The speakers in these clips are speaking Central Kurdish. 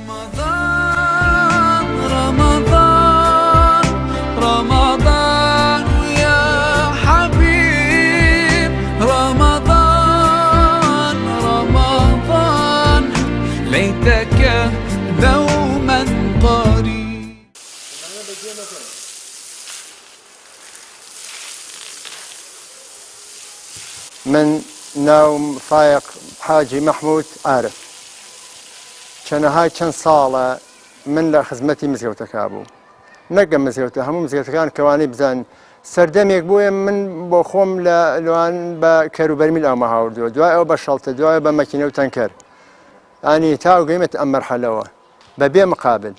رمضان رمضان رمضان يا حبيب رمضان رمضان ليتك دوما قريب. من ناوم فايق حاجي محمود عارف چەنەهای چەند ساڵە من لە خزمەتی مزگەوتەکە بوو نەگەم مزگەوتە هەموو مزگەوتەکان کەوانەی بزان سەردەمێک بووە من بۆ خۆم لە لەوان بە کەروبەرمیل ئەومە هاوردووە دوای ئەو بە شەڵتە دوای بە مەکینە و تەنکەر ئانی تاو گەیمێت ئەم مەرحەلەوە بەبێ مقابل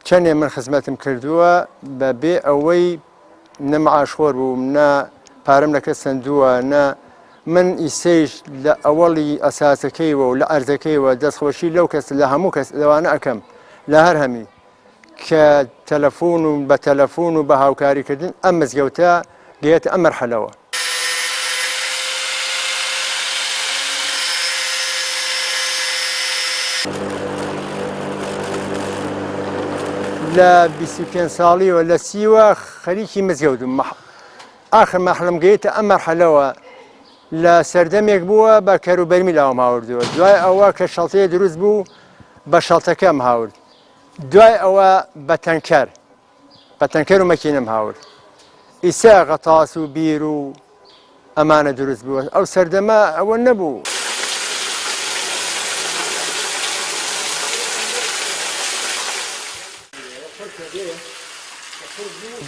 چەندێ من خزمەتم کردووە بەبێ ئەوەی نە مەعاشخۆر بووم نە پارەم لەکە سندووە نە من ئیسەیش لە ئەوەڵی ئەساسەکەیوە و لە ئەرزەکەیوە دەستخۆشی لەو کەس لە هەموو کەس لەوانە ئەەکەم لە هەر هەمی کە تەلەفۆن و بە تەلەفۆن و بە هاوکاریکردن ئەم مزگەوتە گەیەتە ئەم مەرحەلەوە. لە 25 ساڵیەوە لە سیوە خەریکی مزگەوتم ئاخر مەحلم گەیەتە ئەم مەرحەلەوە لە سەردەمێک بووە بە کەروبەرمیل ئەوم هاوردووە دوای ئەوە کە شەڵتەیە دروست بوو بە شەڵتەکەم هاورد دوای ئەوە بە تەنکەر و مەکینەم هاورد ئیسا غەتاس و بیر و ئەمانە دروست بووە ئەو سەردەمە ئەوە نەبوو.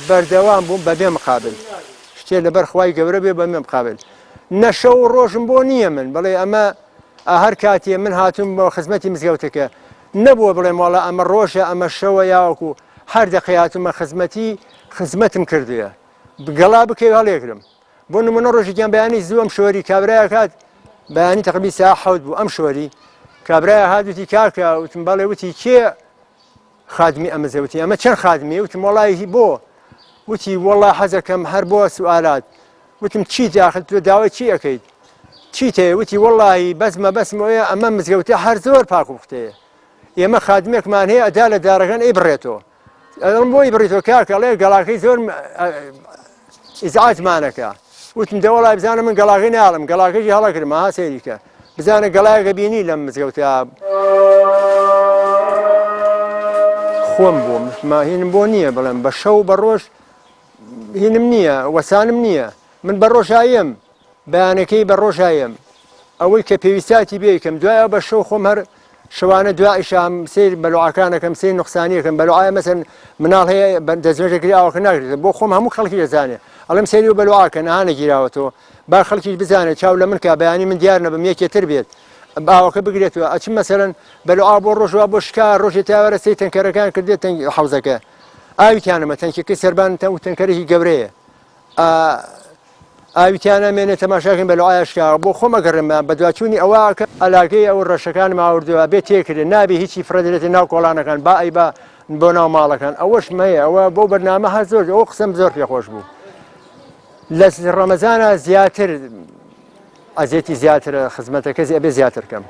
بەردەوام بووم بەبێ مقابل شتێ لەبەر خوای گەورە بێ بەبێ مقابل نەشە و ڕۆژم بۆ نییە من بڵێ ئەمە هەر کاتێ من هاتووم بۆ خزمەتی مزگەوتەکە نەبووە بڵێم وەڵا ئەمە ڕۆژە ئەمە شەوە یاوەکو هەر دەقەیاتمە خزمەتم کردووە گەڵا بکەی هەڵێکرم بۆ نمونە ڕۆژێکیان بەیانی زووەم شۆری کابرایە کات بەیانی تەقریبی ساعە 7 بوو ئەم شۆری کابرایە هات وتی کاکە وتم بەڵێ وتی کێ خادمی ئەمە زەوتی ئەمە چەند خادمی وتم وەڵی بۆ وتی وەڵا حەزەکەم هەر بۆ سوالات وتم چی داخل تۆ داوای چی ئەەکەیت چی تێ وتی وەڵی بەسمەوەیە ئەمە مزگەوتە هەر زۆر پاک و قوتەیە ئێمە خادمێکمان هەیە ئەدا لە دارەکان ئەی بڕێتەوە ئەڵم بۆی بڕیتەوە کاکەڵێ گەڵاکەی زۆر ئیزعاجمانەکە وتم دەوەڵای بزانە من گەڵاکەی ناڵم گەڵاکەی هەڵەکردم ها سەیریکە بزانە گەڵایەکە بینی لەم مزگەوتە خۆم بووم هینم بۆ نییە بڵێم بە شەو بە ڕۆژ هینم نییە وەسانم نییە من بە ڕۆژایەم بەیانەکەی بە ڕۆژایەم ئەوەی کە پێویستاتی بێکم دوایە بە شەو خۆم هەر شەوانە دوایشام سیر بەلوعەکانەکەم سیر نوقسانیەکەم بەلوعایە مەسەن مناڵ هەیە دەستێژەکری ئاوەکە ناگرێت بۆ خۆم هەموو خەڵکی دەزانێت ئەڵێم سەری و بەلوعاکە نەهانە گیراوەتەوە با خەڵکی بزانێت چاو لە من کا بەیانی من دیار نەبم یەکێتر بێت باوەکە بگرێتەوە ئەچم مەسەرەن بەلوعا بۆ ڕۆژەوە بۆ شکار ڕۆژێ تاوەرە سەی تەنکەرەکان کردێت حەوزەکە ئاویتیانەمە تەنکەکەی سەربان و تەنکەرێکی گەورەیە ئاویتیانە مێنێ تەماشاکەین بەلوعایە شکاوە بۆ خۆم ئەگەڕێم بە دواتچوونی ئەوەکە ئەلاگەی ئەو ڕەشەکان ماوردووە بێت تێکردێت نابێ هیچی فرەدرێتی ناو کۆڵانەکان با ئەی بە بۆ ناو ماڵەکان ئەوەش مەیە ئەوە بۆ بەرنامە هەر زۆر ئەو قسەم زۆر پێخۆش بوو لە ڕەمەزانە زیاتر ئەزیەتی زیاترە خزمەتەکە ئەبێ زیاتر بکەم.